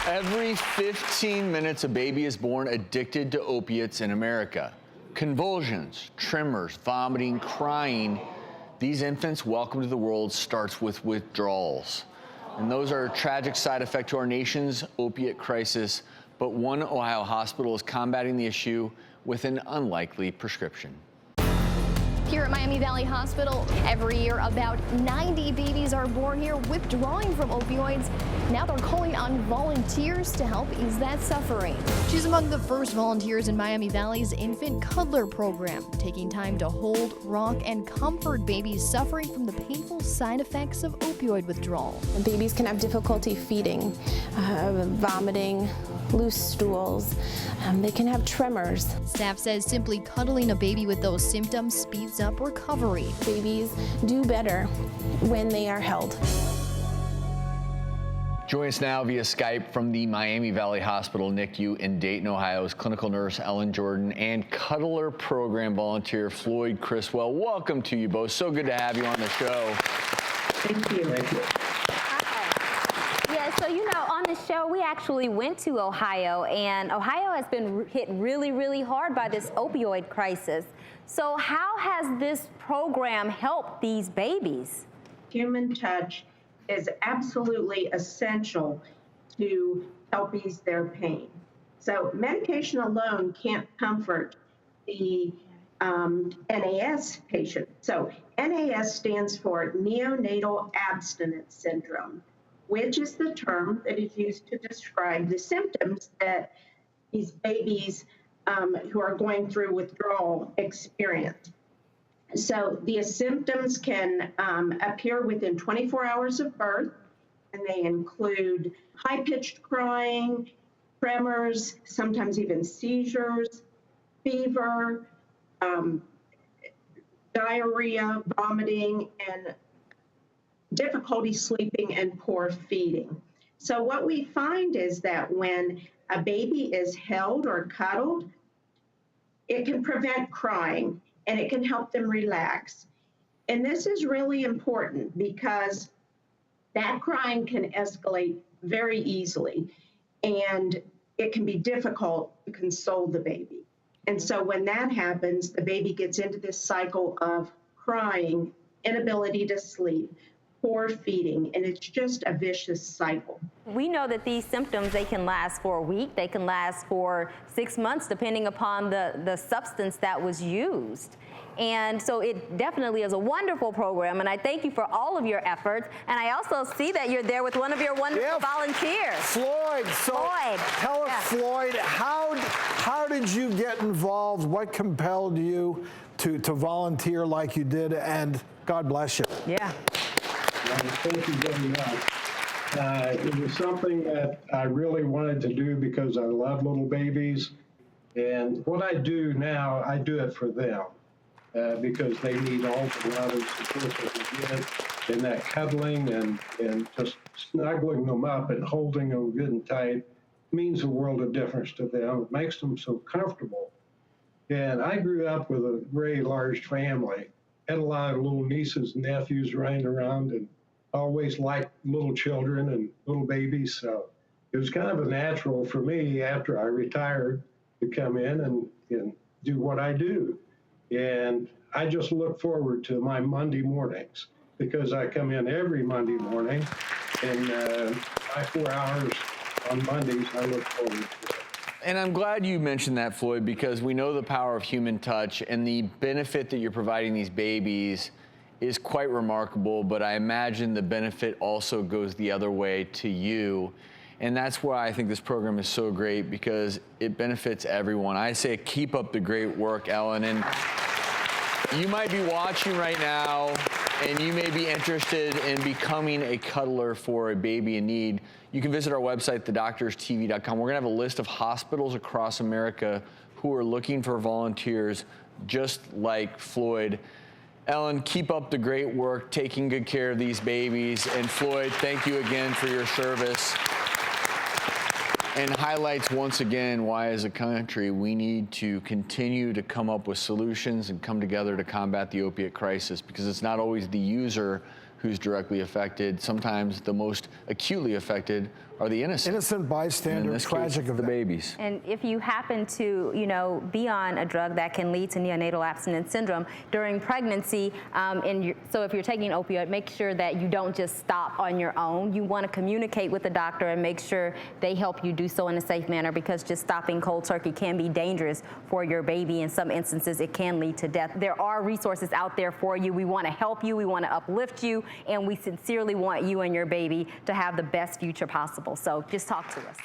Every 15 minutes, a baby is born addicted to opiates in America. Convulsions, tremors, vomiting, crying. These infants welcome to the world starts with withdrawals. And those are a tragic side effect to our nation's opiate crisis. But one Ohio hospital is combating the issue with an unlikely prescription. Here at Miami Valley Hospital, every year about 90 babies are born here withdrawing from opioids. Now they're calling on volunteers to help ease that suffering. She's among the first volunteers in Miami Valley's infant cuddler program, taking time to hold, rock, and comfort babies suffering from the painful side effects of opioid withdrawal. Babies can have difficulty feeding, vomiting, loose stools. They can have tremors. Staff says simply cuddling a baby with those symptoms speeds up recovery. Babies do better when they are held. Join us now via Skype from the Miami Valley Hospital NICU in Dayton, Ohio's clinical nurse Ellen Jordan and Cuddler program volunteer Floyd Criswell. Welcome to you both. So good to have you on the show. Thank you. Thank you. Yeah, so on the show, we actually went to Ohio, and Ohio has been hit really, really hard by this opioid crisis. So how has this program helped these babies? Human touch is absolutely essential to help ease their pain. So medication alone can't comfort the NAS patient. So NAS stands for neonatal abstinence syndrome, which is the term that is used to describe the symptoms that these babies who are going through withdrawal experience. So the symptoms can appear within 24 hours of birth, and they include high-pitched crying, tremors, sometimes even seizures, fever, diarrhea, vomiting, and difficulty sleeping and poor feeding. So what we find is that when a baby is held or cuddled, it can prevent crying and it can help them relax. And this is really important because that crying can escalate very easily and it can be difficult to console the baby. And so when that happens, the baby gets into this cycle of crying, inability to sleep, poor feeding, and it's just a vicious cycle. We know that these symptoms, they can last for a week, they can last for 6 months, depending upon the substance that was used. And so it definitely is a wonderful program, and I thank you for all of your efforts. And I also see that you're there with one of your wonderful volunteers. Floyd. So tell us, Floyd, how did you get involved? What compelled you to volunteer like you did? And God bless you. Yeah. Thank you very much. It was something that I really wanted to do because I love little babies. And what I do now, I do it for them because they need all the love and support that we get. And that cuddling and just snuggling them up and holding them good and tight means a world of difference to them. It makes them so comfortable. And I grew up with a very large family. Had a lot of little nieces and nephews running around, and always liked little children and little babies. So it was kind of a natural for me after I retired to come in and do what I do. And I just look forward to my Monday mornings because I come in every Monday morning, and my 4 hours on Mondays, I look forward to it. And I'm glad you mentioned that, Floyd, because we know the power of human touch and the benefit that you're providing these babies is quite remarkable, but I imagine the benefit also goes the other way to you. And that's why I think this program is so great, because it benefits everyone. I say keep up the great work, Ellen. And you might be watching right now and you may be interested in becoming a cuddler for a baby in need. You can visit our website, thedoctorstv.com. We're gonna have a list of hospitals across America who are looking for volunteers just like Floyd. Ellen, keep up the great work taking good care of these babies. And Floyd, thank you again for your service. And highlights once again why as a country we need to continue to come up with solutions and come together to combat the opiate crisis, because it's not always the user who's directly affected. Sometimes the most acutely affected are the innocent. Innocent bystander, In this tragic case, of the babies. And if you happen to, be on a drug that can lead to neonatal abstinence syndrome during pregnancy, so if you're taking an opioid, make sure that you don't just stop on your own. You want to communicate with the doctor and make sure they help you do so in a safe manner, because just stopping cold turkey can be dangerous for your baby. In some instances, it can lead to death. There are resources out there for you. We want to help you. We want to uplift you. And we sincerely want you and your baby to have the best future possible. So just talk to us.